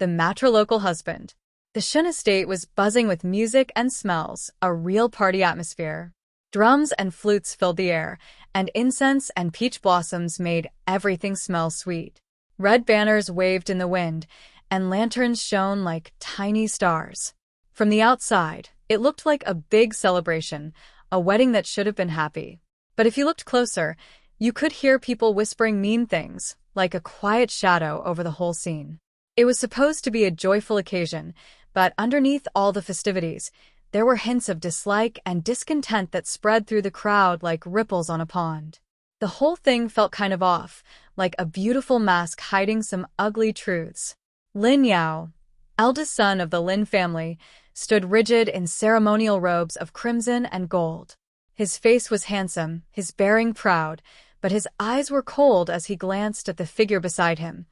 the Matrilocal husband. The Shun estate was buzzing with music and smells, a real party atmosphere. Drums and flutes filled the air, and incense and peach blossoms made everything smell sweet. Red banners waved in the wind, and lanterns shone like tiny stars. From the outside, it looked like a big celebration, a wedding that should have been happy. But if you looked closer, you could hear people whispering mean things, like a quiet shadow over the whole scene. It was supposed to be a joyful occasion, but underneath all the festivities, there were hints of dislike and discontent that spread through the crowd like ripples on a pond. The whole thing felt kind of off, like a beautiful mask hiding some ugly truths. Lin Yao, eldest son of the Lin family, stood rigid in ceremonial robes of crimson and gold. His face was handsome, his bearing proud, but his eyes were cold as he glanced at the figure beside him,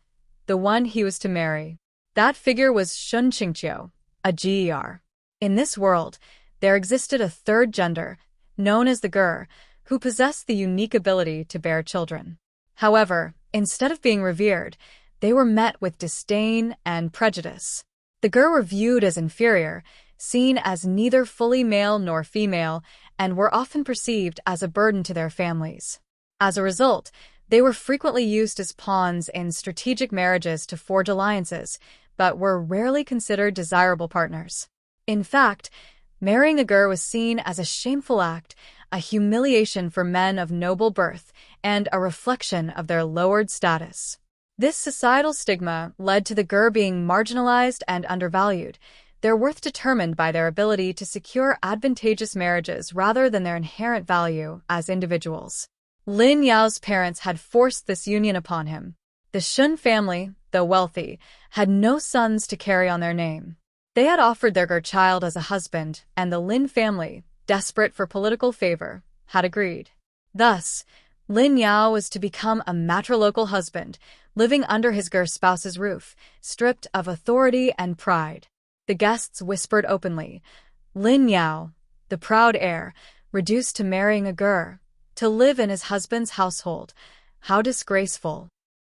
the one he was to marry. That figure was Shun Qingqiu, a GER. In this world, there existed a third gender, known as the Ger, who possessed the unique ability to bear children. However, instead of being revered, they were met with disdain and prejudice. The Ger were viewed as inferior, seen as neither fully male nor female, and were often perceived as a burden to their families. As a result, they were frequently used as pawns in strategic marriages to forge alliances, but were rarely considered desirable partners. In fact, marrying a Ger was seen as a shameful act, a humiliation for men of noble birth, and a reflection of their lowered status. This societal stigma led to the Ger being marginalized and undervalued, their worth determined by their ability to secure advantageous marriages rather than their inherent value as individuals. Lin Yao's parents had forced this union upon him. The Shun family, though wealthy, had no sons to carry on their name. They had offered their Ger child as a husband, and the Lin family, desperate for political favor, had agreed. Thus, Lin Yao was to become a matrilocal husband, living under his Ger spouse's roof, stripped of authority and pride. The guests whispered openly, Lin Yao, the proud heir, reduced to marrying a Ger, to live in his husband's household. How disgraceful.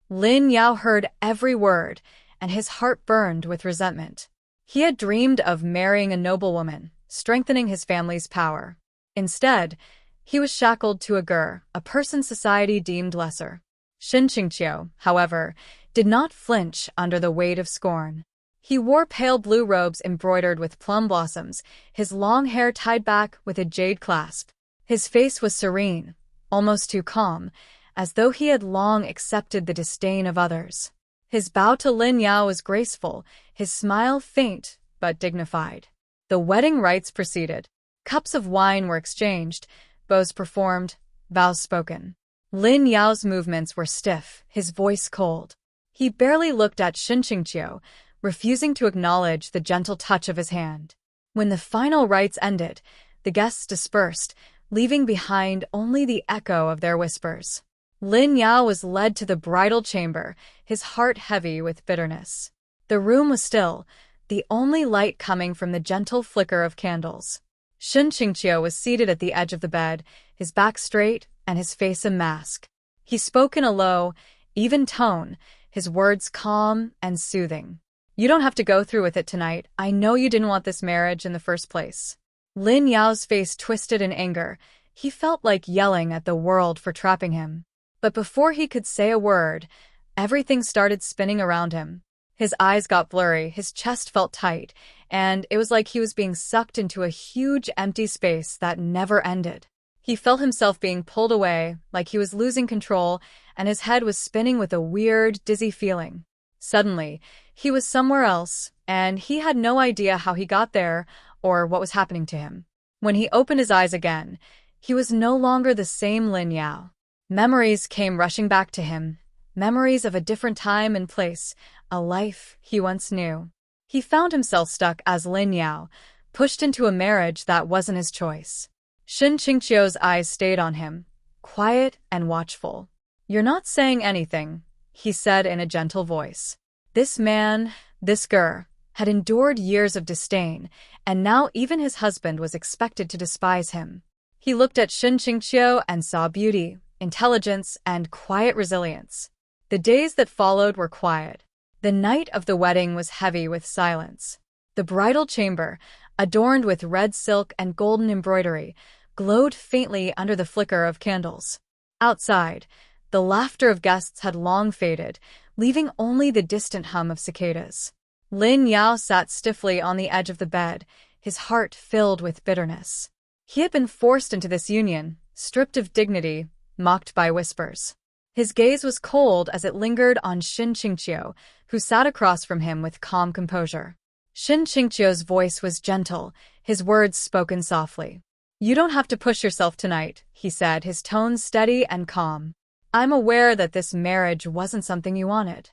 Lin Yao heard every word, and his heart burned with resentment. He had dreamed of marrying a noblewoman, strengthening his family's power. Instead, he was shackled to a Ger, a person society deemed lesser. Shun Qingqiu, however, did not flinch under the weight of scorn. He wore pale blue robes embroidered with plum blossoms, his long hair tied back with a jade clasp. His face was serene, almost too calm, as though he had long accepted the disdain of others. His bow to Lin Yao was graceful, his smile faint but dignified. The wedding rites proceeded. Cups of wine were exchanged, bows performed, vows spoken. Lin Yao's movements were stiff, his voice cold. He barely looked at Shun Qingqiu, refusing to acknowledge the gentle touch of his hand. When the final rites ended, the guests dispersed, leaving behind only the echo of their whispers. Lin Yao was led to the bridal chamber, his heart heavy with bitterness. The room was still, the only light coming from the gentle flicker of candles. Shun Qingqiu was seated at the edge of the bed, his back straight and his face a mask. He spoke in a low, even tone, his words calm and soothing. You don't have to go through with it tonight. I know you didn't want this marriage in the first place. Lin Yao's face twisted in anger. He felt like yelling at the world for trapping him. But before he could say a word, everything started spinning around him. His eyes got blurry, his chest felt tight, and it was like he was being sucked into a huge empty space that never ended. He felt himself being pulled away, like he was losing control, and his head was spinning with a weird, dizzy feeling. Suddenly, he was somewhere else, and he had no idea how he got there or what was happening to him. When he opened his eyes again, he was no longer the same Lin Yao. Memories came rushing back to him, memories of a different time and place, a life he once knew. He found himself stuck as Lin Yao, pushed into a marriage that wasn't his choice. Shun Qingqiu's eyes stayed on him, quiet and watchful. You're not saying anything, he said in a gentle voice. This man, this Ger, had endured years of disdain, and now even his husband was expected to despise him. He looked at Shun Qingqiu and saw beauty, intelligence, and quiet resilience. The days that followed were quiet. The night of the wedding was heavy with silence. The bridal chamber, adorned with red silk and golden embroidery, glowed faintly under the flicker of candles. Outside, the laughter of guests had long faded, leaving only the distant hum of cicadas. Lin Yao sat stiffly on the edge of the bed, his heart filled with bitterness. He had been forced into this union, stripped of dignity, mocked by whispers. His gaze was cold as it lingered on Shin Qingqiu, who sat across from him with calm composure. Shin Qingqiu's voice was gentle, his words spoken softly. "You don't have to push yourself tonight," he said, his tone steady and calm. "I'm aware that this marriage wasn't something you wanted."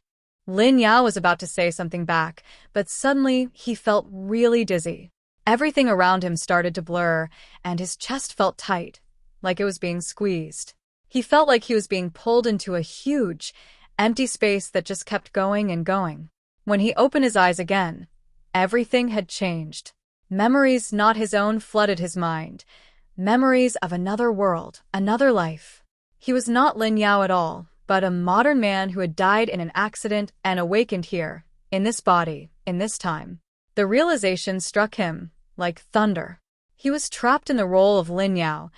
Lin Yao was about to say something back, but suddenly he felt really dizzy. Everything around him started to blur, and his chest felt tight, like it was being squeezed. He felt like he was being pulled into a huge, empty space that just kept going and going. When he opened his eyes again, everything had changed. Memories not his own flooded his mind. Memories of another world, another life. He was not Lin Yao at all, but a modern man who had died in an accident and awakened here, in this body, in this time. The realization struck him like thunder. He was trapped in the role of Lin Yao,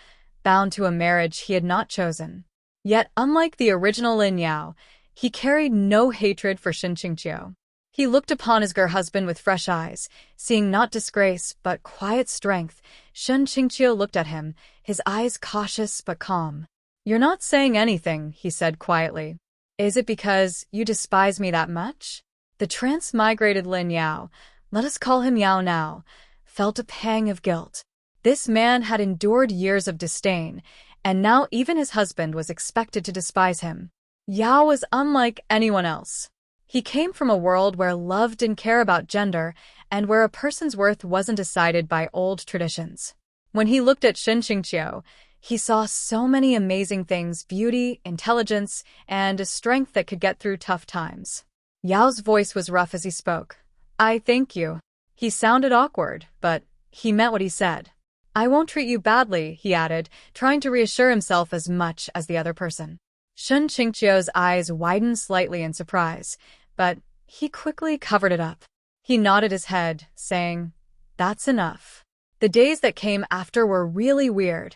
bound to a marriage he had not chosen. Yet, unlike the original Lin Yao, he carried no hatred for Shin Qingqiu. He looked upon his husband with fresh eyes, seeing not disgrace but quiet strength. Shin Qingqiu looked at him, his eyes cautious but calm. "You're not saying anything," he said quietly. "Is it because you despise me that much?" The transmigrated Lin Yao, let us call him Yao now, felt a pang of guilt. This man had endured years of disdain, and now even his husband was expected to despise him. Yao was unlike anyone else. He came from a world where love didn't care about gender and where a person's worth wasn't decided by old traditions. When he looked at Shin Qingqiu, he saw so many amazing things: beauty, intelligence, and a strength that could get through tough times. Yao's voice was rough as he spoke. "I thank you." He sounded awkward, but he meant what he said. "I won't treat you badly," he added, trying to reassure himself as much as the other person. Shin Qingqiu's eyes widened slightly in surprise, but he quickly covered it up. He nodded his head, saying, "That's enough." The days that came after were really weird.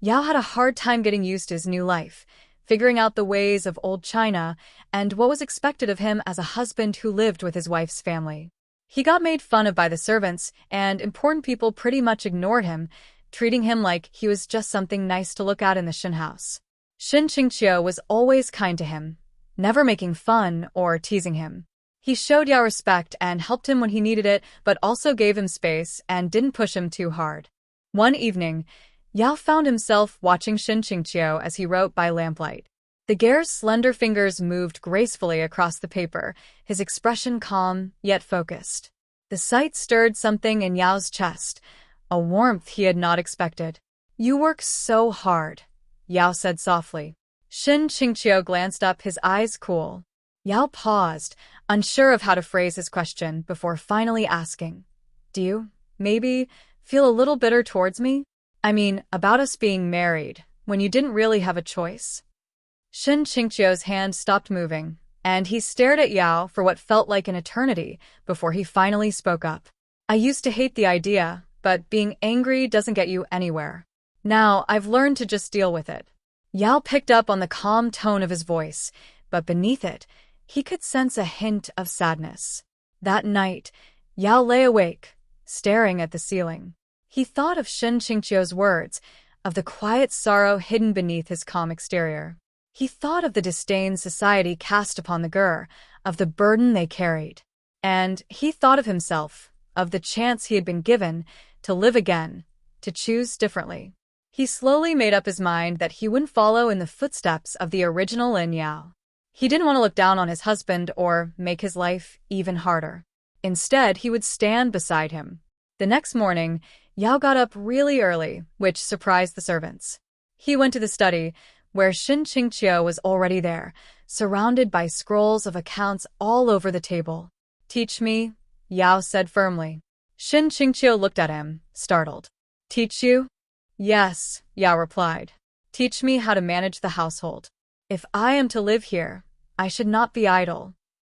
Yao had a hard time getting used to his new life, figuring out the ways of old China and what was expected of him as a husband who lived with his wife's family. He got made fun of by the servants, and important people pretty much ignored him, treating him like he was just something nice to look at in the Shin house. Shin Qingqiu was always kind to him, never making fun or teasing him. He showed Yao respect and helped him when he needed it, but also gave him space and didn't push him too hard. One evening, Yao found himself watching Shin Qingqiu as he wrote by lamplight. The Daguerre's slender fingers moved gracefully across the paper, his expression calm yet focused. The sight stirred something in Yao's chest, a warmth he had not expected. "You work so hard," Yao said softly. Shin Qingqiu glanced up, his eyes cool. Yao paused, unsure of how to phrase his question, before finally asking, "Do you, maybe, feel a little bitter towards me? I mean, about us being married, when you didn't really have a choice?" Shin Qingqiu's hand stopped moving, and he stared at Yao for what felt like an eternity before he finally spoke up. "I used to hate the idea, but being angry doesn't get you anywhere. Now I've learned to just deal with it." Yao picked up on the calm tone of his voice, but beneath it, he could sense a hint of sadness. That night, Yao lay awake, staring at the ceiling. He thought of Shin Qingqiu's words, of the quiet sorrow hidden beneath his calm exterior. He thought of the disdain society cast upon the Daguerre, of the burden they carried. And he thought of himself, of the chance he had been given to live again, to choose differently. He slowly made up his mind that he wouldn't follow in the footsteps of the original Lin Yao. He didn't want to look down on his husband or make his life even harder. Instead, he would stand beside him. The next morning, Yao got up really early, which surprised the servants. He went to the study, where Shin Qingqiu was already there, surrounded by scrolls of accounts all over the table. "Teach me," Yao said firmly. Shin Qingqiu looked at him, startled. "Teach you?" "Yes," Yao replied. "Teach me how to manage the household. If I am to live here, I should not be idle."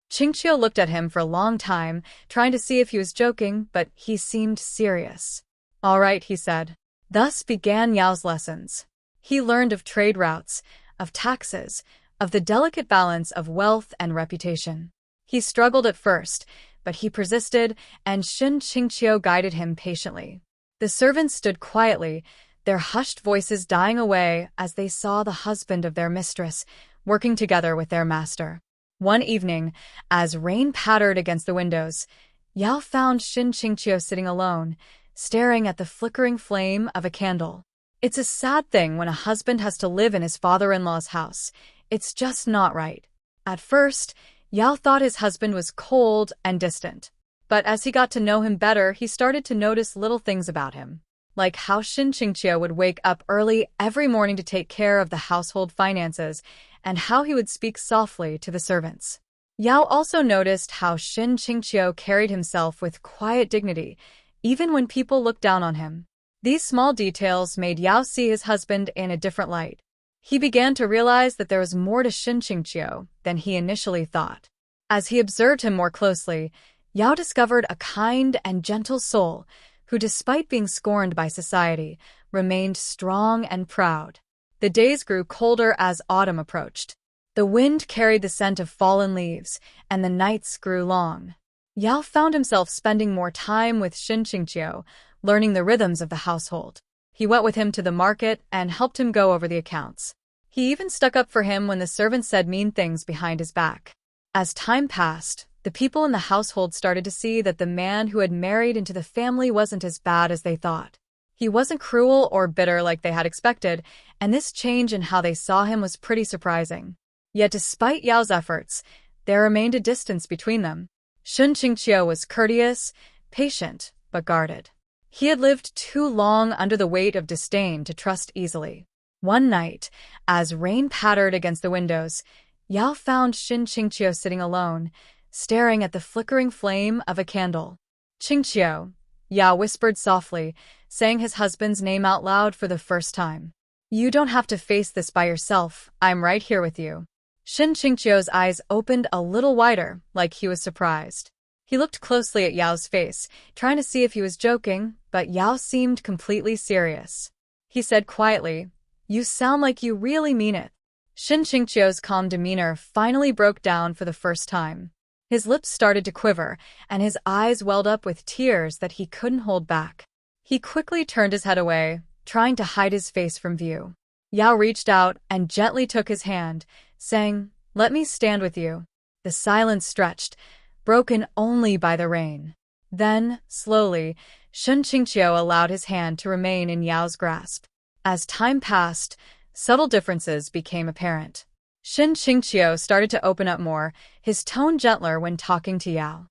Qingqiu looked at him for a long time, trying to see if he was joking, but he seemed serious. "All right," he said. Thus began Yao's lessons. He learned of trade routes, of taxes, of the delicate balance of wealth and reputation. He struggled at first, but he persisted, and Qingqiu guided him patiently. The servants stood quietly, their hushed voices dying away as they saw the husband of their mistress working together with their master. One evening, as rain pattered against the windows, Yao found Qingqiu sitting alone, staring at the flickering flame of a candle. It's a sad thing when a husband has to live in his father-in-law's house. It's just not right. At first, Yao thought his husband was cold and distant. But as he got to know him better, he started to notice little things about him, like how Qingqiu would wake up early every morning to take care of the household finances, and how he would speak softly to the servants. Yao also noticed how Qingqiu carried himself with quiet dignity, even when people looked down on him. These small details made Yao see his husband in a different light. He began to realize that there was more to Qingqiu than he initially thought. As he observed him more closely, Yao discovered a kind and gentle soul who, despite being scorned by society, remained strong and proud. The days grew colder as autumn approached. The wind carried the scent of fallen leaves, and the nights grew long. Yao found himself spending more time with Qingqiu, learning the rhythms of the household. He went with him to the market and helped him go over the accounts. He even stuck up for him when the servants said mean things behind his back. As time passed, the people in the household started to see that the man who had married into the family wasn't as bad as they thought. He wasn't cruel or bitter like they had expected, and this change in how they saw him was pretty surprising. Yet despite Yao's efforts, there remained a distance between them. Qingqiu was courteous, patient, but guarded. He had lived too long under the weight of disdain to trust easily. One night, as rain pattered against the windows, Yao found Qingqiu sitting alone, staring at the flickering flame of a candle. "Qingqiu," Yao whispered softly, saying his husband's name out loud for the first time. "You don't have to face this by yourself. I'm right here with you." Qingqiu's eyes opened a little wider, like he was surprised. He looked closely at Yao's face, trying to see if he was joking, but Yao seemed completely serious. He said quietly, "You sound like you really mean it." Qingqiu's calm demeanor finally broke down for the first time. His lips started to quiver, and his eyes welled up with tears that he couldn't hold back. He quickly turned his head away, trying to hide his face from view. Yao reached out and gently took his hand, saying, "Let me stand with you." The silence stretched, broken only by the rain. Then, slowly, Qingqiu allowed his hand to remain in Yao's grasp. As time passed, subtle differences became apparent. Qingqiu started to open up more, his tone gentler when talking to Yao.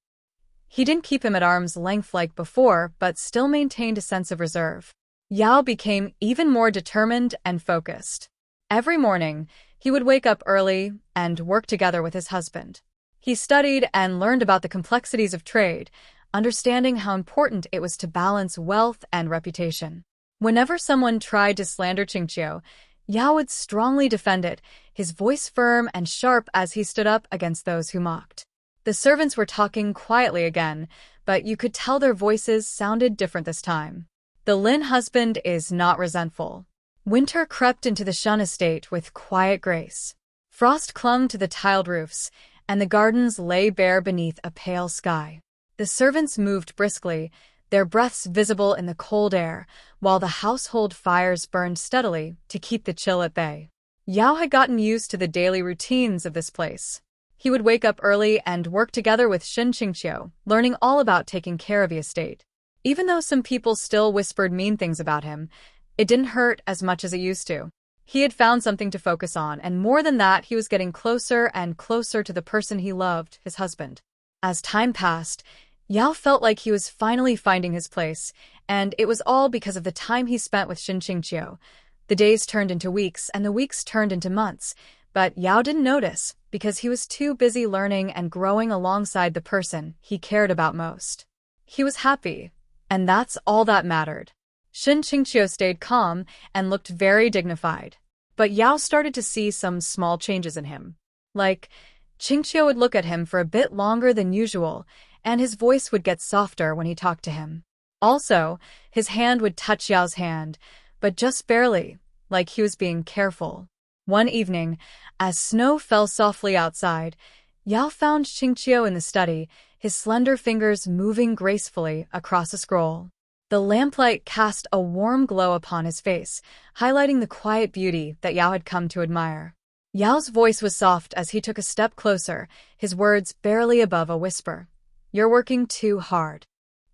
He didn't keep him at arm's length like before, but still maintained a sense of reserve. Yao became even more determined and focused. Every morning, he would wake up early and work together with his husband. He studied and learned about the complexities of trade, understanding how important it was to balance wealth and reputation. Whenever someone tried to slander Qingqiu, Yao would strongly defend it, his voice firm and sharp as he stood up against those who mocked. The servants were talking quietly again, but you could tell their voices sounded different this time. The Lin husband is not resentful. Winter crept into the Shun estate with quiet grace. Frost clung to the tiled roofs, and the gardens lay bare beneath a pale sky. The servants moved briskly, their breaths visible in the cold air, while the household fires burned steadily to keep the chill at bay. Yao had gotten used to the daily routines of this place. He would wake up early and work together with Qingqiu, learning all about taking care of the estate. Even though some people still whispered mean things about him, it didn't hurt as much as it used to. He had found something to focus on, and more than that, he was getting closer and closer to the person he loved, his husband. As time passed, Yao felt like he was finally finding his place, and it was all because of the time he spent with Qingqiu. The days turned into weeks, and the weeks turned into months, but Yao didn't notice because he was too busy learning and growing alongside the person he cared about most. He was happy, and that's all that mattered. Qingqiu stayed calm and looked very dignified, but Yao started to see some small changes in him. Like, Qingqiu would look at him for a bit longer than usual, and his voice would get softer when he talked to him. Also, his hand would touch Yao's hand, but just barely, like he was being careful. One evening, as snow fell softly outside, Yao found Qingqiu in the study, his slender fingers moving gracefully across a scroll. The lamplight cast a warm glow upon his face, highlighting the quiet beauty that Yao had come to admire. Yao's voice was soft as he took a step closer, his words barely above a whisper. "You're working too hard."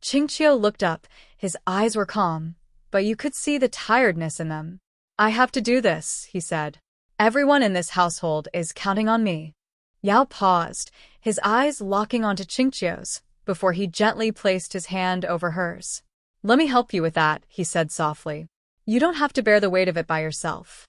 Qingqiu looked up, his eyes were calm, but you could see the tiredness in them. "I have to do this," he said. "Everyone in this household is counting on me." Yao paused, his eyes locking onto Qingqiu's, before he gently placed his hand over hers. "Let me help you with that," he said softly. "You don't have to bear the weight of it by yourself."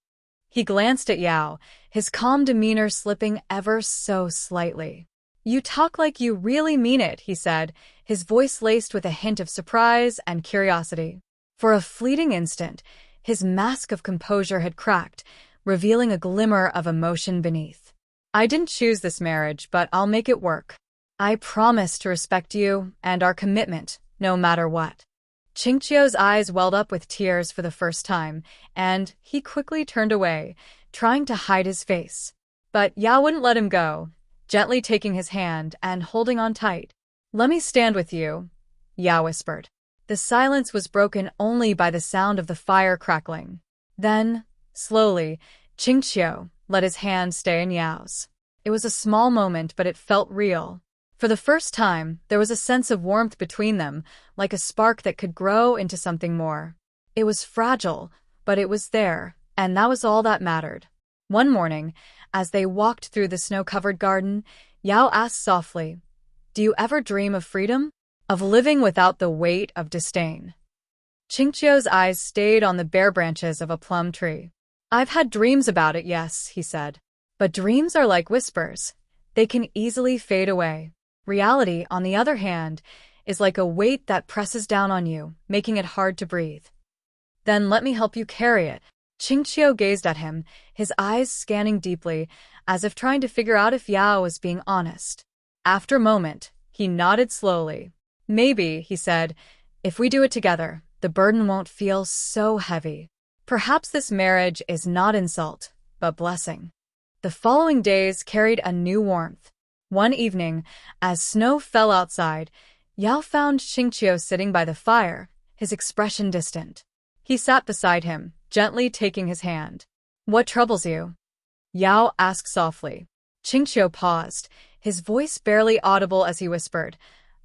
He glanced at Yao, his calm demeanor slipping ever so slightly. "You talk like you really mean it," he said, his voice laced with a hint of surprise and curiosity. For a fleeting instant, his mask of composure had cracked, revealing a glimmer of emotion beneath. "I didn't choose this marriage, but I'll make it work. I promise to respect you and our commitment, no matter what." Qingqiu's eyes welled up with tears for the first time, and he quickly turned away, trying to hide his face. But Yao wouldn't let him go, gently taking his hand and holding on tight. "Let me stand with you," Yao whispered. The silence was broken only by the sound of the fire crackling. Then, slowly, Qingqiu let his hand stay in Yao's. It was a small moment, but it felt real. For the first time, there was a sense of warmth between them, like a spark that could grow into something more. It was fragile, but it was there, and that was all that mattered. One morning, as they walked through the snow-covered garden, Yao asked softly, "Do you ever dream of freedom? Of living without the weight of disdain?" Qingqiu's eyes stayed on the bare branches of a plum tree. "I've had dreams about it, yes," he said. "But dreams are like whispers. They can easily fade away. Reality, on the other hand, is like a weight that presses down on you, making it hard to breathe." "Then let me help you carry it." Qingqiu gazed at him, his eyes scanning deeply, as if trying to figure out if Yao was being honest. After a moment, he nodded slowly. "Maybe," he said, "if we do it together, the burden won't feel so heavy. Perhaps this marriage is not insult, but blessing." The following days carried a new warmth. One evening, as snow fell outside, Yao found Qingqiu sitting by the fire, his expression distant. He sat beside him, gently taking his hand. "What troubles you?" Yao asked softly. Qingqiu paused, his voice barely audible as he whispered,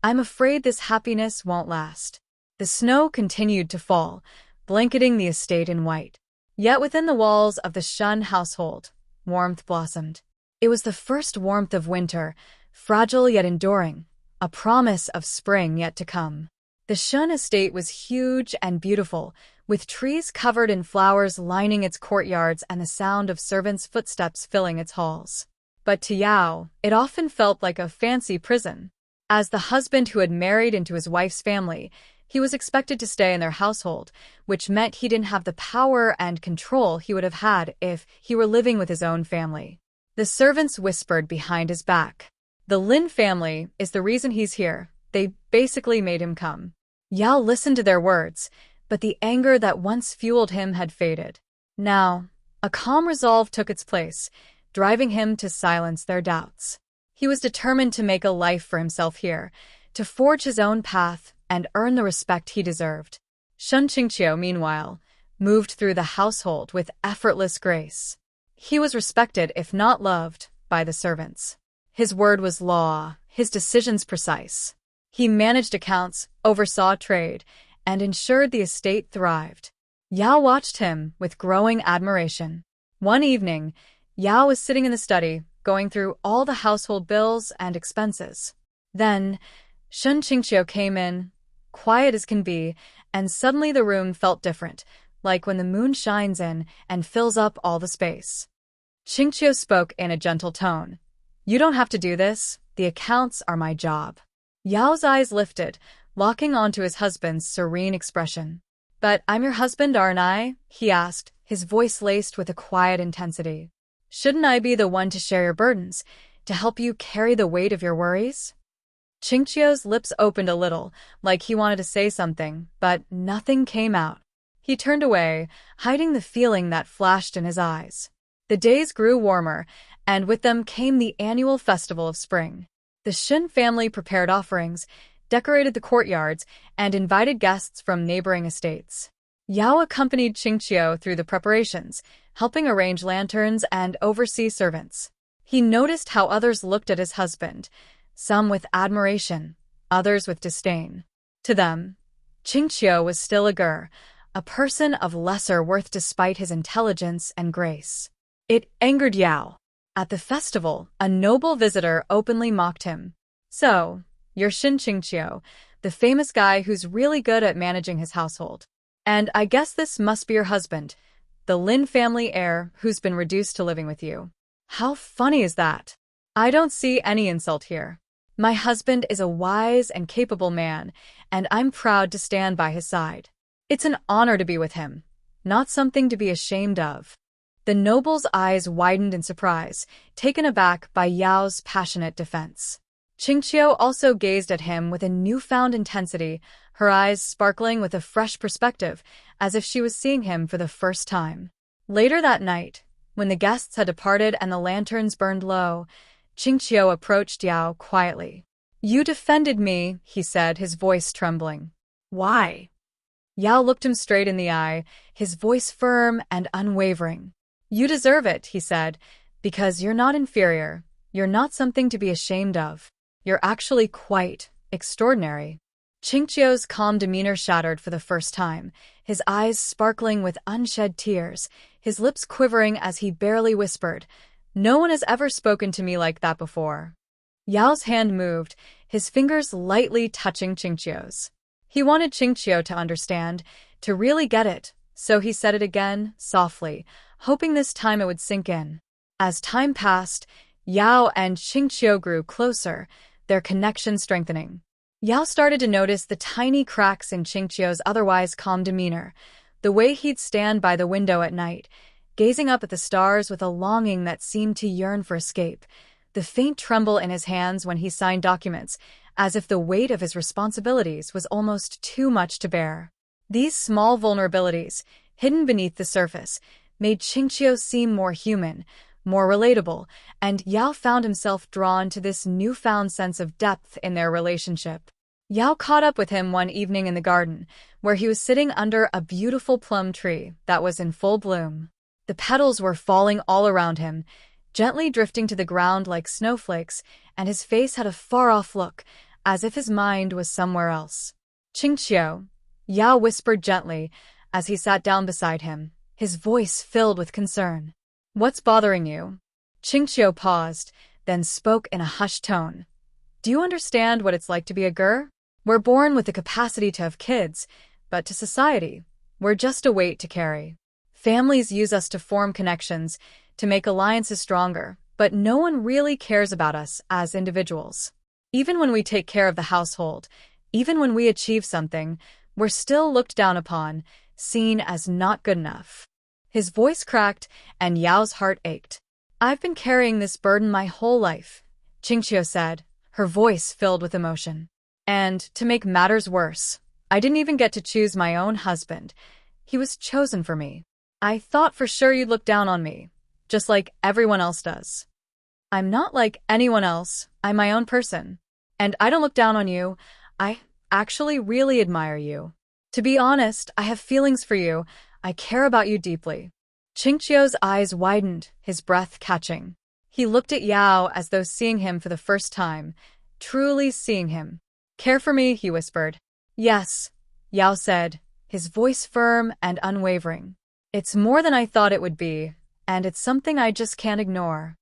"I'm afraid this happiness won't last." The snow continued to fall, blanketing the estate in white. Yet within the walls of the Shun household, warmth blossomed. It was the first warmth of winter, fragile yet enduring, a promise of spring yet to come. The Shun estate was huge and beautiful, with trees covered in flowers lining its courtyards and the sound of servants' footsteps filling its halls. But to Yao, it often felt like a fancy prison. As the husband who had married into his wife's family, he was expected to stay in their household, which meant he didn't have the power and control he would have had if he were living with his own family. The servants whispered behind his back, "The Lin family is the reason he's here. They basically made him come." Yao listened to their words, but the anger that once fueled him had faded. Now, a calm resolve took its place, driving him to silence their doubts. He was determined to make a life for himself here, to forge his own path and earn the respect he deserved. Shun Qingqiu, meanwhile, moved through the household with effortless grace. He was respected, if not loved, by the servants. His word was law, his decisions precise. He managed accounts, oversaw trade, and ensured the estate thrived. Yao watched him with growing admiration. One evening, Yao was sitting in the study, going through all the household bills and expenses. Then, Shun Qingqiu came in, quiet as can be, and suddenly the room felt different, like when the moon shines in and fills up all the space. Qingqiu spoke in a gentle tone. "You don't have to do this. The accounts are my job." Yao's eyes lifted, locking onto his husband's serene expression. "But I'm your husband, aren't I?" he asked, his voice laced with a quiet intensity. "Shouldn't I be the one to share your burdens? to help you carry the weight of your worries? Qingqiu's lips opened a little, like he wanted to say something, but nothing came out. He turned away, hiding the feeling that flashed in his eyes. The days grew warmer, and with them came the annual festival of spring. The Shen family prepared offerings, decorated the courtyards, and invited guests from neighboring estates. Yao accompanied Qingqiu through the preparations, helping arrange lanterns and oversee servants. He noticed how others looked at his husband, some with admiration, others with disdain. To them, Qingqiu was still a girl, a person of lesser worth despite his intelligence and grace. It angered Yao. At the festival, a noble visitor openly mocked him. "So, you're Shin Qingqiu, the famous guy who's really good at managing his household. And I guess this must be your husband, the Lin family heir who's been reduced to living with you. How funny is that? I don't see any insult here. My husband is a wise and capable man, and I'm proud to stand by his side. It's an honor to be with him, not something to be ashamed of." The noble's eyes widened in surprise, taken aback by Yao's passionate defense. Qingqiu also gazed at him with a newfound intensity, her eyes sparkling with a fresh perspective, as if she was seeing him for the first time. Later that night, when the guests had departed and the lanterns burned low, Qingqiu approached Yao quietly. "You defended me," he said, his voice trembling. "Why?" Yao looked him straight in the eye, his voice firm and unwavering. "You deserve it," he said, "because you're not inferior. You're not something to be ashamed of. You're actually quite extraordinary." Qingqiu's calm demeanor shattered for the first time, his eyes sparkling with unshed tears, his lips quivering as he barely whispered, "No one has ever spoken to me like that before." Yao's hand moved, his fingers lightly touching Qingqiu's. He wanted Qingqiu to understand, to really get it, so he said it again, softly, hoping this time it would sink in. As time passed, Yao and Qingqiu grew closer, their connection strengthening. Yao started to notice the tiny cracks in Qingqiu's otherwise calm demeanor, the way he'd stand by the window at night, gazing up at the stars with a longing that seemed to yearn for escape, the faint tremble in his hands when he signed documents, as if the weight of his responsibilities was almost too much to bear. These small vulnerabilities, hidden beneath the surface, made Qingqiu seem more human, more relatable, and Yao found himself drawn to this newfound sense of depth in their relationship. Yao caught up with him one evening in the garden, where he was sitting under a beautiful plum tree that was in full bloom. The petals were falling all around him, gently drifting to the ground like snowflakes, and his face had a far-off look, as if his mind was somewhere else. "Qingqiu," Yao whispered gently as he sat down beside him, his voice filled with concern. "What's bothering you?" Qingqiu paused, then spoke in a hushed tone. "Do you understand what it's like to be a girl? We're born with the capacity to have kids, but to society, we're just a weight to carry. Families use us to form connections, to make alliances stronger, but no one really cares about us as individuals. Even when we take care of the household, even when we achieve something, we're still looked down upon, seen as not good enough." His voice cracked, and Yao's heart ached. "I've been carrying this burden my whole life," Qingqiu said, her voice filled with emotion. "And, to make matters worse, I didn't even get to choose my own husband. He was chosen for me. I thought for sure you'd look down on me, just like everyone else does. I'm not like anyone else, I'm my own person. And I don't look down on you, I actually really admire you. To be honest, I have feelings for you, I care about you deeply." Qingqiu's eyes widened, his breath catching. He looked at Yao as though seeing him for the first time, truly seeing him. "Care for me?" he whispered. "Yes," Yao said, his voice firm and unwavering. "It's more than I thought it would be, and it's something I just can't ignore."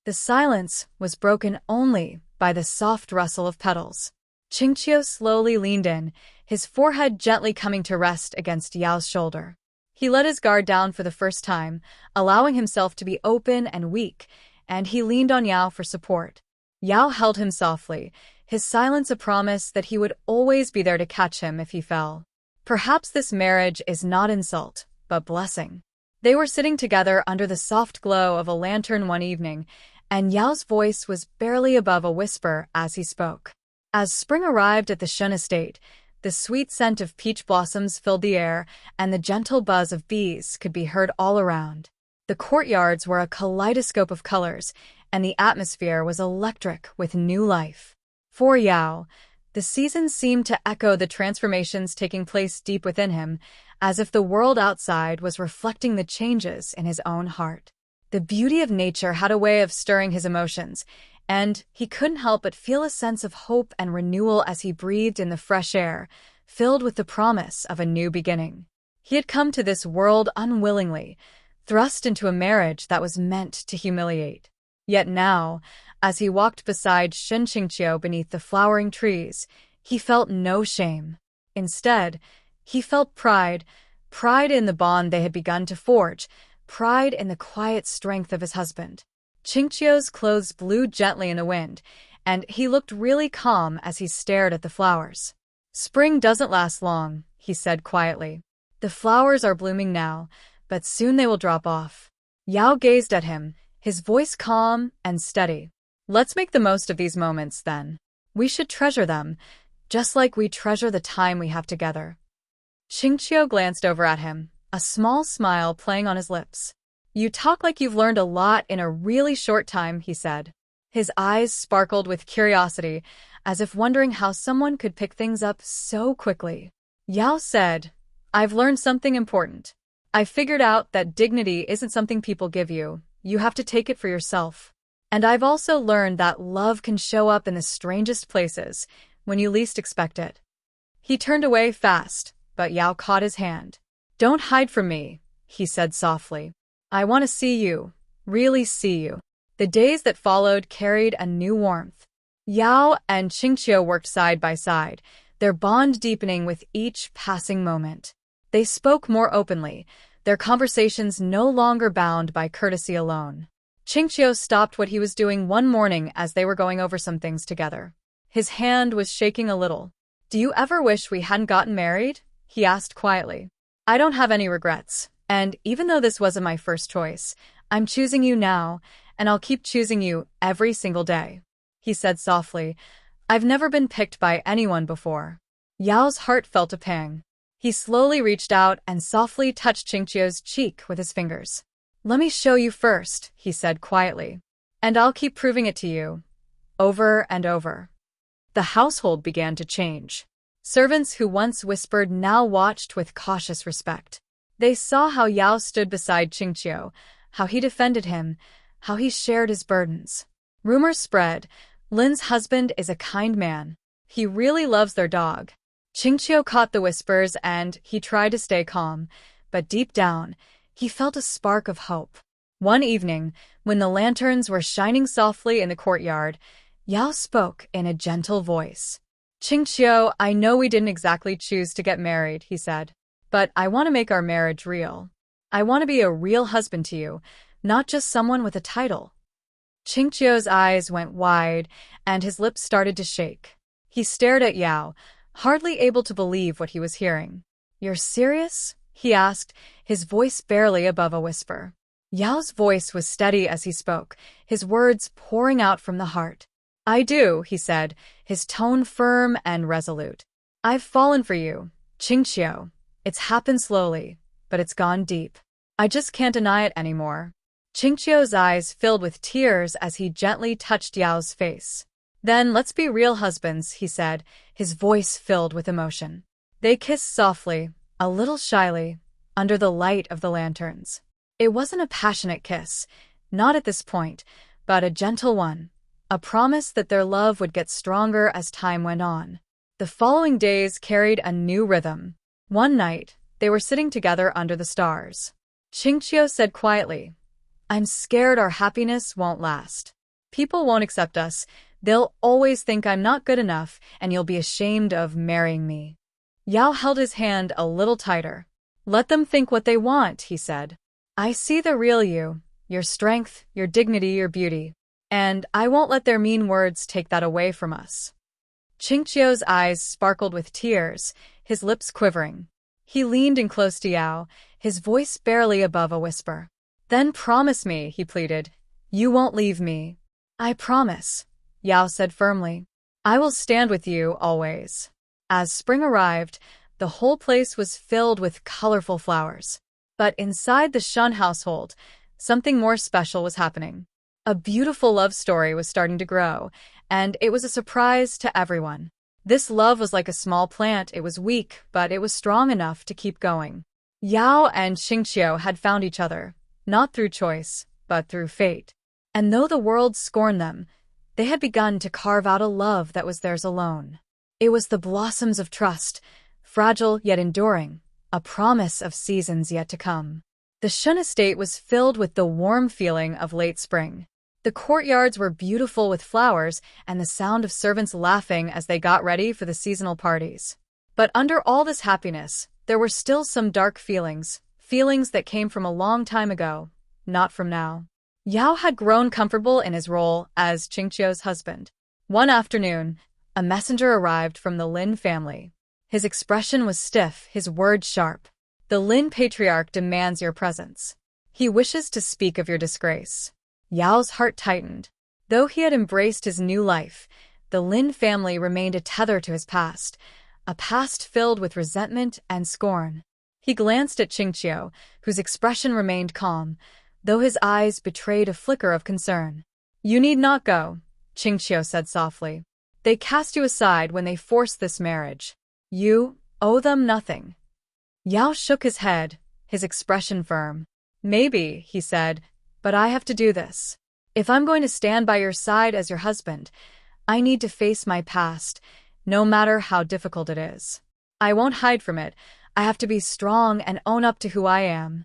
The silence was broken only by the soft rustle of petals. Qingqiu slowly leaned in, his forehead gently coming to rest against Yao's shoulder. He let his guard down for the first time, allowing himself to be open and weak, and he leaned on Yao for support. Yao held him softly, his silence a promise that he would always be there to catch him if he fell. Perhaps this marriage is not insult, but blessing. They were sitting together under the soft glow of a lantern one evening, and Yao's voice was barely above a whisper as he spoke. As spring arrived at the Shun estate, the sweet scent of peach blossoms filled the air, and the gentle buzz of bees could be heard all around. The courtyards were a kaleidoscope of colors, and the atmosphere was electric with new life. For Yao, the seasons seemed to echo the transformations taking place deep within him, as if the world outside was reflecting the changes in his own heart. The beauty of nature had a way of stirring his emotions, and he couldn't help but feel a sense of hope and renewal as he breathed in the fresh air, filled with the promise of a new beginning. He had come to this world unwillingly, thrust into a marriage that was meant to humiliate. Yet now, as he walked beside Shen Qingqiu beneath the flowering trees, he felt no shame. Instead, he felt pride in the bond they had begun to forge, pride in the quiet strength of his husband. Qingqiu's clothes blew gently in the wind, and he looked really calm as he stared at the flowers. "Spring doesn't last long," he said quietly. "The flowers are blooming now, but soon they will drop off." Yao gazed at him, his voice calm and steady. "Let's make the most of these moments, then. We should treasure them, just like we treasure the time we have together." Qingqiu glanced over at him, a small smile playing on his lips. "You talk like you've learned a lot in a really short time," he said. His eyes sparkled with curiosity, as if wondering how someone could pick things up so quickly. Yao said, "I've learned something important. I figured out that dignity isn't something people give you. You have to take it for yourself. And I've also learned that love can show up in the strangest places, when you least expect it." He turned away fast, but Yao caught his hand. "Don't hide from me," he said softly. "I want to see you, really see you." The days that followed carried a new warmth. Yao and Qingqiu worked side by side, their bond deepening with each passing moment. They spoke more openly, their conversations no longer bound by courtesy alone. Qingqiu stopped what he was doing one morning as they were going over some things together. His hand was shaking a little. "Do you ever wish we hadn't gotten married?" he asked quietly. "I don't have any regrets, and even though this wasn't my first choice, I'm choosing you now, and I'll keep choosing you every single day," he said softly. "I've never been picked by anyone before." Yao's heart felt a pang. He slowly reached out and softly touched Qingqiu's cheek with his fingers. "Let me show you first," he said quietly. "And I'll keep proving it to you, over and over." The household began to change. Servants who once whispered now watched with cautious respect. They saw how Yao stood beside Qingqiu, how he defended him, how he shared his burdens. Rumors spread, "Lin's husband is a kind man. He really loves their dog." Qingqiu caught the whispers and he tried to stay calm, but deep down, he felt a spark of hope. One evening, when the lanterns were shining softly in the courtyard, Yao spoke in a gentle voice. "Qingqiu, I know we didn't exactly choose to get married," he said, "but I want to make our marriage real. I want to be a real husband to you, not just someone with a title." Qingqiu's eyes went wide, and his lips started to shake. He stared at Yao, hardly able to believe what he was hearing. "You're serious?" he asked, his voice barely above a whisper. Yao's voice was steady as he spoke, his words pouring out from the heart. "I do," he said, his tone firm and resolute. "I've fallen for you, Qingqiu. It's happened slowly, but it's gone deep. I just can't deny it anymore." Qingqiu's eyes filled with tears as he gently touched Yao's face. "Then let's be real husbands," he said, his voice filled with emotion. They kissed softly, a little shyly, under the light of the lanterns. It wasn't a passionate kiss, not at this point, but a gentle one, a promise that their love would get stronger as time went on. The following days carried a new rhythm. One night, they were sitting together under the stars. Qingqiu said quietly, "I'm scared our happiness won't last. People won't accept us. They'll always think I'm not good enough, and you'll be ashamed of marrying me." Yao held his hand a little tighter. "Let them think what they want," he said. "I see the real you, your strength, your dignity, your beauty. And I won't let their mean words take that away from us." Qingqiu's eyes sparkled with tears, his lips quivering. He leaned in close to Yao, his voice barely above a whisper. "Then promise me," he pleaded, You won't leave me. I promise, Yao said firmly. I will stand with you always. As spring arrived, the whole place was filled with colorful flowers. But inside the Shun household, something more special was happening. A beautiful love story was starting to grow, and it was a surprise to everyone. This love was like a small plant. It was weak, but it was strong enough to keep going. Yao and Xingqiu had found each other, not through choice, but through fate. And though the world scorned them, they had begun to carve out a love that was theirs alone. It was the blossoms of trust, fragile yet enduring, a promise of seasons yet to come. The Shun estate was filled with the warm feeling of late spring. The courtyards were beautiful with flowers and the sound of servants laughing as they got ready for the seasonal parties. But under all this happiness, there were still some dark feelings that came from a long time ago, not from now. Yao had grown comfortable in his role as Qingqiu's husband. One afternoon, a messenger arrived from the Lin family. His expression was stiff, his words sharp. The Lin patriarch demands your presence. He wishes to speak of your disgrace. Yao's heart tightened. Though he had embraced his new life, the Lin family remained a tether to his past, a past filled with resentment and scorn. He glanced at Qingqiu, whose expression remained calm, though his eyes betrayed a flicker of concern. You need not go, Qingqiu said softly. They cast you aside when they forced this marriage. You owe them nothing. Yao shook his head, his expression firm. Maybe, he said, but I have to do this. If I'm going to stand by your side as your husband, I need to face my past, no matter how difficult it is. I won't hide from it. I have to be strong and own up to who I am.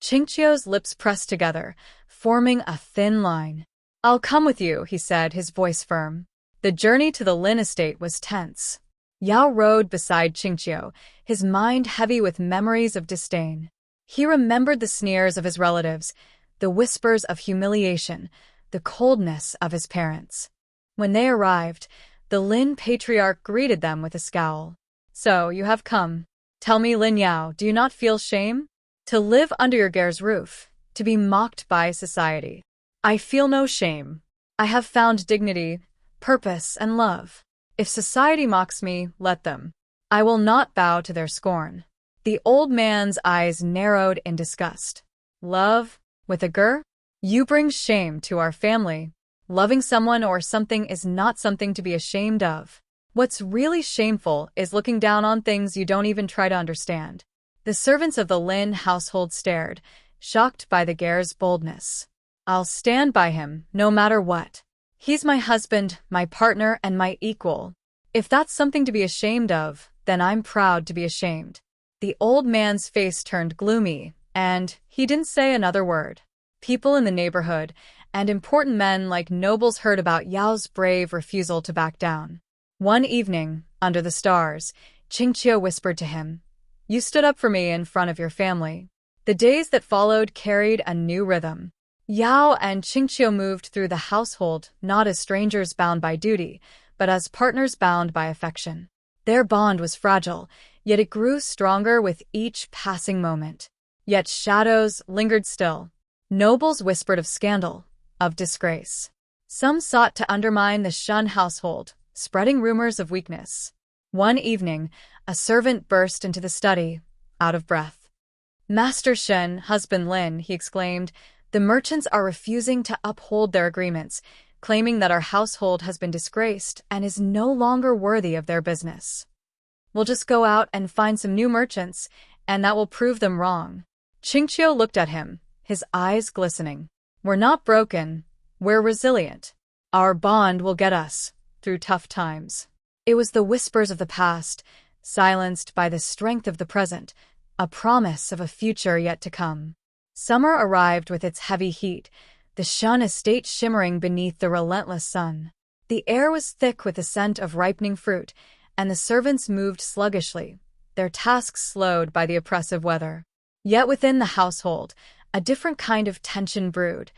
Qingqiu's lips pressed together, forming a thin line. I'll come with you, he said, his voice firm. The journey to the Lin estate was tense. Yao rode beside Qingqiu, his mind heavy with memories of disdain. He remembered the sneers of his relatives, the whispers of humiliation, the coldness of his parents. When they arrived, the Lin patriarch greeted them with a scowl. So, you have come. Tell me, Lin Yao, do you not feel shame? To live under your heir's roof, to be mocked by society. I feel no shame. I have found dignity, purpose, and love. If society mocks me, let them. I will not bow to their scorn. The old man's eyes narrowed in disgust. Love? With a ger? You bring shame to our family. Loving someone or something is not something to be ashamed of. What's really shameful is looking down on things you don't even try to understand. The servants of the Lin household stared, shocked by the heir's boldness. I'll stand by him, no matter what. He's my husband, my partner, and my equal. If that's something to be ashamed of, then I'm proud to be ashamed. The old man's face turned gloomy, and he didn't say another word. People in the neighborhood and important men like nobles heard about Yao's brave refusal to back down. One evening, under the stars, Qingqiu whispered to him, You stood up for me in front of your family. The days that followed carried a new rhythm. Yao and Qingqiu moved through the household not as strangers bound by duty, but as partners bound by affection. Their bond was fragile, yet it grew stronger with each passing moment. Yet shadows lingered still. Nobles whispered of scandal, of disgrace. Some sought to undermine the Shun household, spreading rumors of weakness. One evening, a servant burst into the study, out of breath. Master Shen, husband Lin, he exclaimed, the merchants are refusing to uphold their agreements, claiming that our household has been disgraced and is no longer worthy of their business. We'll just go out and find some new merchants, and that will prove them wrong. Qingqiu looked at him, his eyes glistening. We're not broken, we're resilient. Our bond will get us through tough times. It was the whispers of the past, silenced by the strength of the present, a promise of a future yet to come. Summer arrived with its heavy heat, the Shun estate shimmering beneath the relentless sun. The air was thick with the scent of ripening fruit, and the servants moved sluggishly, their tasks slowed by the oppressive weather. Yet within the household, a different kind of tension brewed,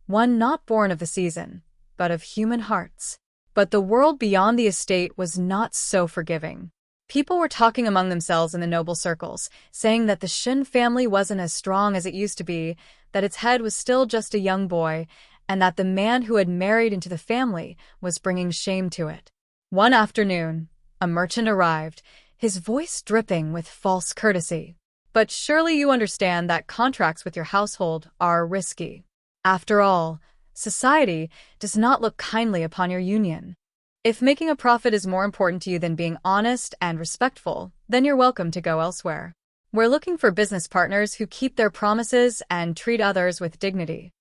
one not born of the season, but of human hearts. But the world beyond the estate was not so forgiving. People were talking among themselves in the noble circles, saying that the Shen family wasn't as strong as it used to be, that its head was still just a young boy, and that the man who had married into the family was bringing shame to it. One afternoon, a merchant arrived, his voice dripping with false courtesy. "But surely you understand that contracts with your household are risky. After all, society does not look kindly upon your union. If making a profit is more important to you than being honest and respectful, then you're welcome to go elsewhere. We're looking for business partners who keep their promises and treat others with dignity."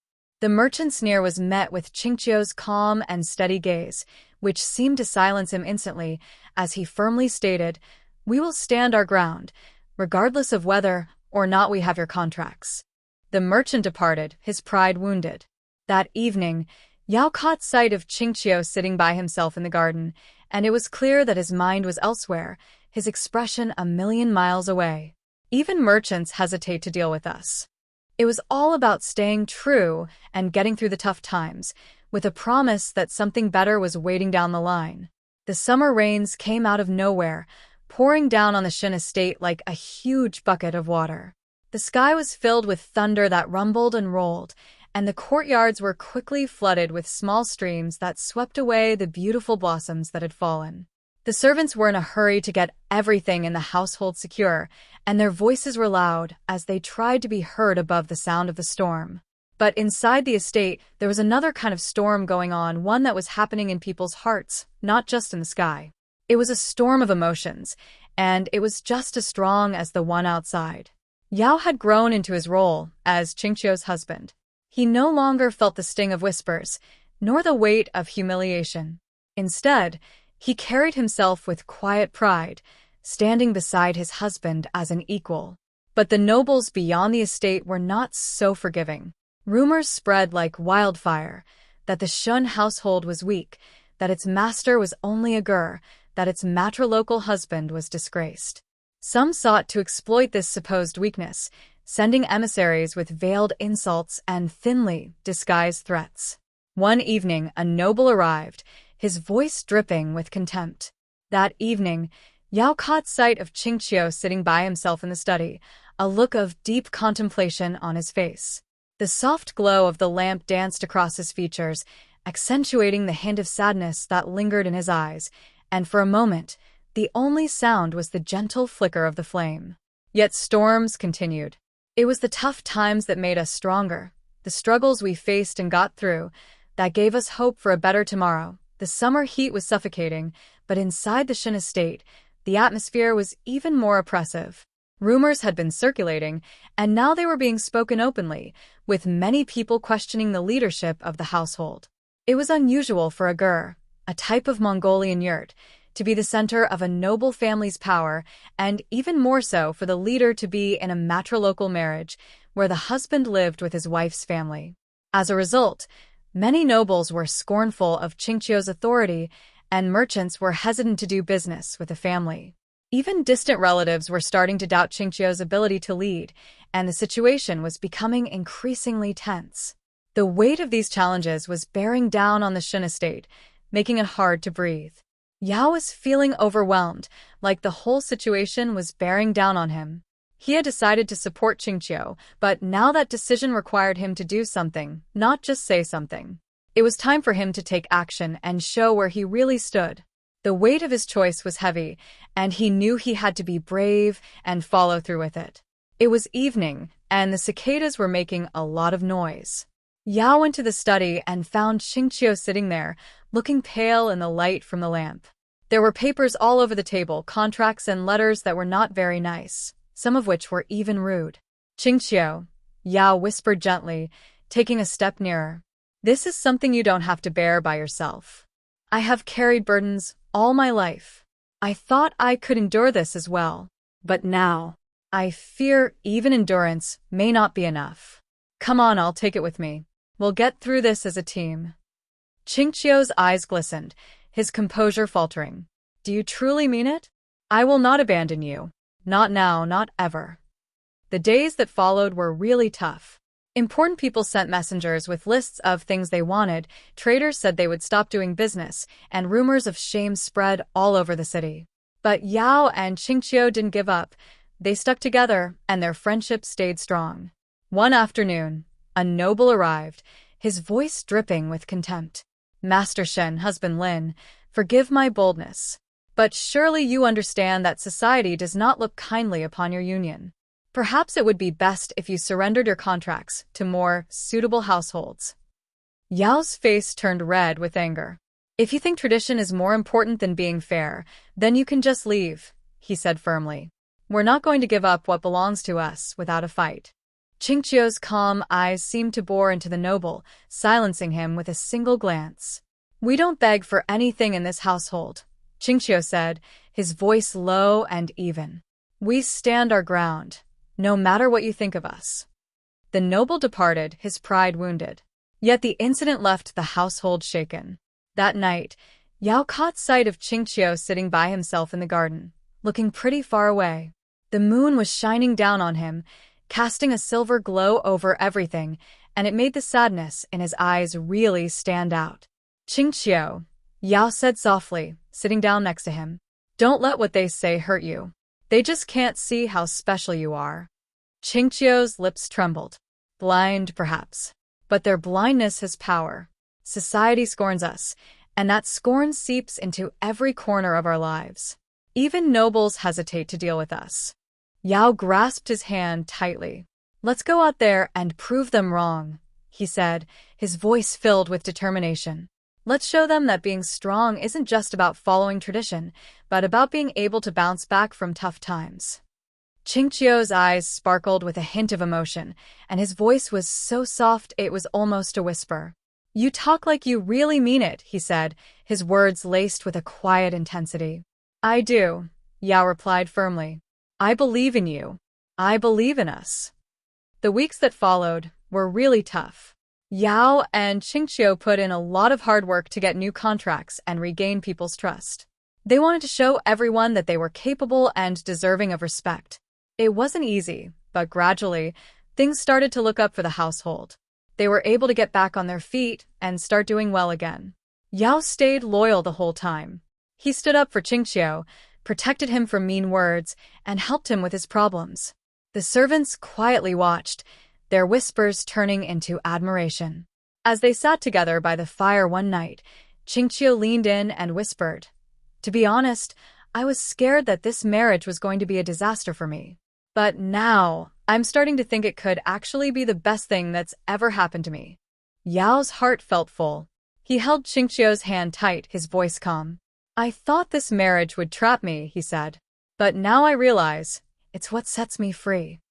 The merchant's sneer was met with Qingqiu's calm and steady gaze, which seemed to silence him instantly, as he firmly stated, "We will stand our ground, regardless of whether or not we have your contracts." The merchant departed, his pride wounded. That evening, Yao caught sight of Qingqiu sitting by himself in the garden, and it was clear that his mind was elsewhere, his expression a million miles away. Even merchants hesitate to deal with us. It was all about staying true and getting through the tough times, with a promise that something better was waiting down the line. The summer rains came out of nowhere, pouring down on the Shen estate like a huge bucket of water. The sky was filled with thunder that rumbled and rolled, and the courtyards were quickly flooded with small streams that swept away the beautiful blossoms that had fallen. The servants were in a hurry to get everything in the household secure, and their voices were loud as they tried to be heard above the sound of the storm. But inside the estate, there was another kind of storm going on, one that was happening in people's hearts, not just in the sky. It was a storm of emotions, and it was just as strong as the one outside. Yao had grown into his role as Qingqiu's husband. He no longer felt the sting of whispers, nor the weight of humiliation. Instead, he carried himself with quiet pride, standing beside his husband as an equal. But the nobles beyond the estate were not so forgiving. Rumors spread like wildfire that the Shun household was weak, that its master was only a gur, that its matrilocal husband was disgraced. Some sought to exploit this supposed weakness, sending emissaries with veiled insults and thinly disguised threats. One evening, a noble arrived, his voice dripping with contempt. That evening, Yao caught sight of Qingqiu sitting by himself in the study, a look of deep contemplation on his face. The soft glow of the lamp danced across his features, accentuating the hint of sadness that lingered in his eyes, and for a moment, the only sound was the gentle flicker of the flame. Yet storms continued. It was the tough times that made us stronger, the struggles we faced and got through, that gave us hope for a better tomorrow. The summer heat was suffocating, but inside the Shin estate, the atmosphere was even more oppressive. Rumors had been circulating, and now they were being spoken openly, with many people questioning the leadership of the household. It was unusual for a gur, a type of Mongolian yurt, to be the center of a noble family's power, and even more so for the leader to be in a matrilocal marriage, where the husband lived with his wife's family. As a result, many nobles were scornful of Qingqiu's authority, and merchants were hesitant to do business with the family. Even distant relatives were starting to doubt Qingqiu's ability to lead, and the situation was becoming increasingly tense. The weight of these challenges was bearing down on the Shin estate, making it hard to breathe. Yao was feeling overwhelmed, like the whole situation was bearing down on him. He had decided to support Qingqiu, but now that decision required him to do something, not just say something. It was time for him to take action and show where he really stood. The weight of his choice was heavy, and he knew he had to be brave and follow through with it. It was evening, and the cicadas were making a lot of noise. Yao went to the study and found Qingqiu sitting there, looking pale in the light from the lamp. There were papers all over the table, contracts and letters that were not very nice, some of which were even rude. "Qingqiu," Yao whispered gently, taking a step nearer. "This is something you don't have to bear by yourself. I have carried burdens all my life. I thought I could endure this as well. But now, I fear even endurance may not be enough. Come on, I'll take it with me. We'll get through this as a team." Qingqiu's eyes glistened, his composure faltering. "Do you truly mean it? I will not abandon you. Not now, not ever." The days that followed were really tough. Important people sent messengers with lists of things they wanted, traders said they would stop doing business, and rumors of shame spread all over the city. But Yao and Qingqiu didn't give up. They stuck together, and their friendship stayed strong. One afternoon, a noble arrived, his voice dripping with contempt. Master Shen, husband Lin, forgive my boldness. But surely you understand that society does not look kindly upon your union. Perhaps it would be best if you surrendered your contracts to more suitable households. Yao's face turned red with anger. If you think tradition is more important than being fair, then you can just leave, he said firmly. We're not going to give up what belongs to us without a fight. Qingqiu's calm eyes seemed to bore into the noble, silencing him with a single glance. We don't beg for anything in this household, Qingqiu said, his voice low and even. We stand our ground, no matter what you think of us. The noble departed, his pride wounded. Yet the incident left the household shaken. That night, Yao caught sight of Qingqiu sitting by himself in the garden, looking pretty far away. The moon was shining down on him, casting a silver glow over everything, and it made the sadness in his eyes really stand out. Qingqiu, Yao said softly, sitting down next to him. Don't let what they say hurt you. They just can't see how special you are. Qingqiu's lips trembled. Blind, perhaps. But their blindness has power. Society scorns us, and that scorn seeps into every corner of our lives. Even nobles hesitate to deal with us. Yao grasped his hand tightly. Let's go out there and prove them wrong, he said, his voice filled with determination. Let's show them that being strong isn't just about following tradition, but about being able to bounce back from tough times. Qingqiu's eyes sparkled with a hint of emotion, and his voice was so soft it was almost a whisper. You talk like you really mean it, he said, his words laced with a quiet intensity. I do, Yao replied firmly. I believe in you. I believe in us. The weeks that followed were really tough. Yao and Qingqiu put in a lot of hard work to get new contracts and regain people's trust. They wanted to show everyone that they were capable and deserving of respect. It wasn't easy, but gradually, things started to look up for the household. They were able to get back on their feet and start doing well again. Yao stayed loyal the whole time. He stood up for Qingqiu, protected him from mean words, and helped him with his problems. The servants quietly watched, their whispers turning into admiration. As they sat together by the fire one night, Qingqiu leaned in and whispered, To be honest, I was scared that this marriage was going to be a disaster for me. But now, I'm starting to think it could actually be the best thing that's ever happened to me. Yao's heart felt full. He held Qingqiu's hand tight, his voice calm. I thought this marriage would trap me, he said. But now I realize, it's what sets me free.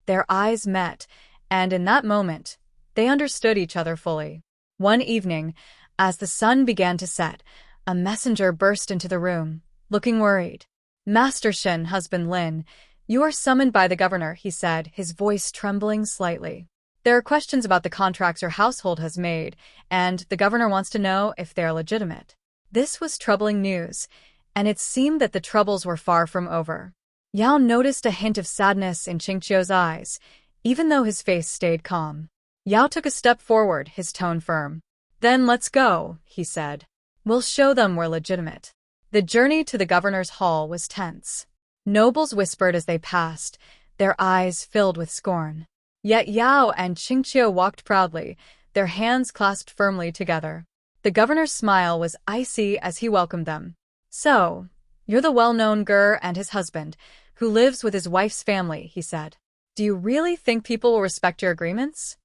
Their eyes met, and in that moment, they understood each other fully. One evening, as the sun began to set, a messenger burst into the room, looking worried. Master Shen, husband Lin, you are summoned by the governor, he said, his voice trembling slightly. There are questions about the contracts your household has made, and the governor wants to know if they're legitimate. This was troubling news, and it seemed that the troubles were far from over. Yao noticed a hint of sadness in Qingqiu's eyes, even though his face stayed calm. Yao took a step forward, his tone firm. Then let's go, he said. We'll show them we're legitimate. The journey to the governor's hall was tense. Nobles whispered as they passed, their eyes filled with scorn. Yet Yao and Qingqiu walked proudly, their hands clasped firmly together. The governor's smile was icy as he welcomed them. So, you're the well-known Ger and his husband, who lives with his wife's family, he said. Do you really think people will respect your agreements?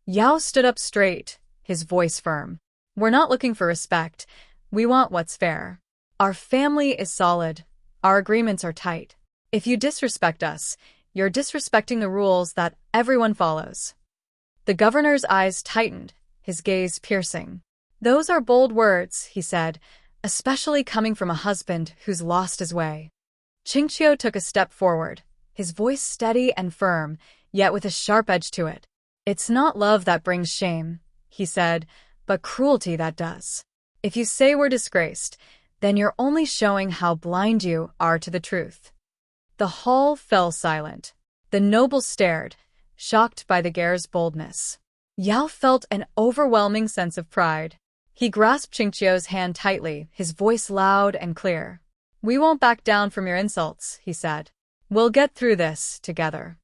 Yao stood up straight, his voice firm. We're not looking for respect. We want what's fair. Our family is solid. Our agreements are tight. If you disrespect us, you're disrespecting the rules that everyone follows. The governor's eyes tightened, his gaze piercing. Those are bold words, he said, especially coming from a husband who's lost his way. Qingqiu took a step forward, his voice steady and firm, yet with a sharp edge to it. It's not love that brings shame, he said, but cruelty that does. If you say we're disgraced, then you're only showing how blind you are to the truth. The hall fell silent. The nobles stared, shocked by the Ger's boldness. Yao felt an overwhelming sense of pride. He grasped Qingqiu's hand tightly, his voice loud and clear. We won't back down from your insults, he said. We'll get through this together.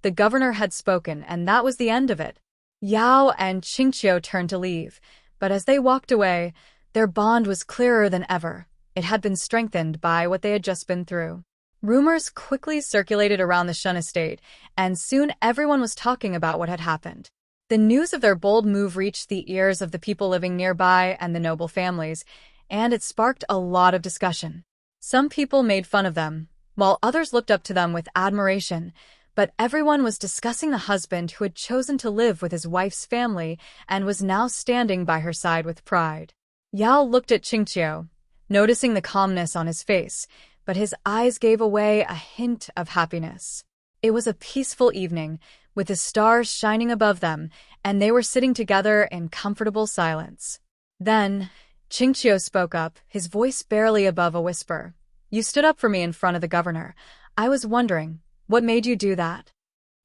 The governor had spoken, and that was the end of it. Yao and Qingqiu turned to leave, but as they walked away, their bond was clearer than ever. It had been strengthened by what they had just been through. Rumors quickly circulated around the Shun estate, and soon everyone was talking about what had happened. The news of their bold move reached the ears of the people living nearby and the noble families, and it sparked a lot of discussion. Some people made fun of them, while others looked up to them with admiration, but everyone was discussing the husband who had chosen to live with his wife's family and was now standing by her side with pride. Yao looked at Qingqiu, noticing the calmness on his face, but his eyes gave away a hint of happiness. It was a peaceful evening, with the stars shining above them, and they were sitting together in comfortable silence. Then, Qingqiu spoke up, his voice barely above a whisper. "You stood up for me in front of the governor. I was wondering, what made you do that?"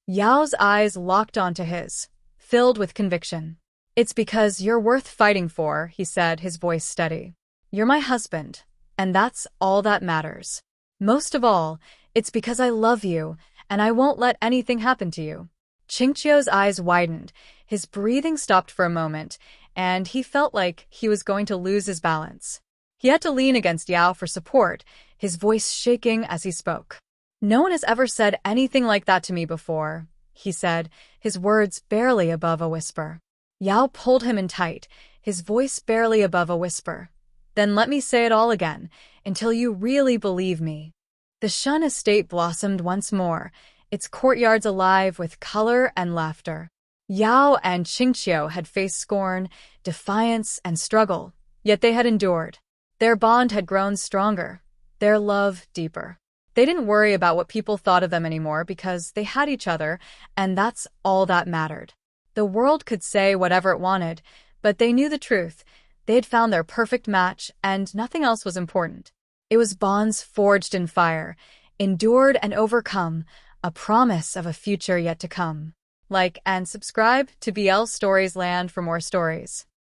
Yao's eyes locked onto his, filled with conviction. "It's because you're worth fighting for," he said, his voice steady. "You're my husband, and that's all that matters. Most of all, it's because I love you, and I won't let anything happen to you." Qingqiu's eyes widened, his breathing stopped for a moment, and he felt like he was going to lose his balance. He had to lean against Yao for support, his voice shaking as he spoke. "No one has ever said anything like that to me before," he said, his words barely above a whisper. Yao pulled him in tight, his voice barely above a whisper. "Then let me say it all again, until you really believe me." The Shun estate blossomed once more, its courtyards alive with color and laughter. Yao and Qingqiu had faced scorn, defiance, and struggle, yet they had endured. Their bond had grown stronger, their love deeper. They didn't worry about what people thought of them anymore because they had each other, and that's all that mattered. The world could say whatever it wanted, but they knew the truth. They had found their perfect match, and nothing else was important. It was bonds forged in fire, endured and overcome, a promise of a future yet to come. Like and subscribe to BL Stories Land for more stories.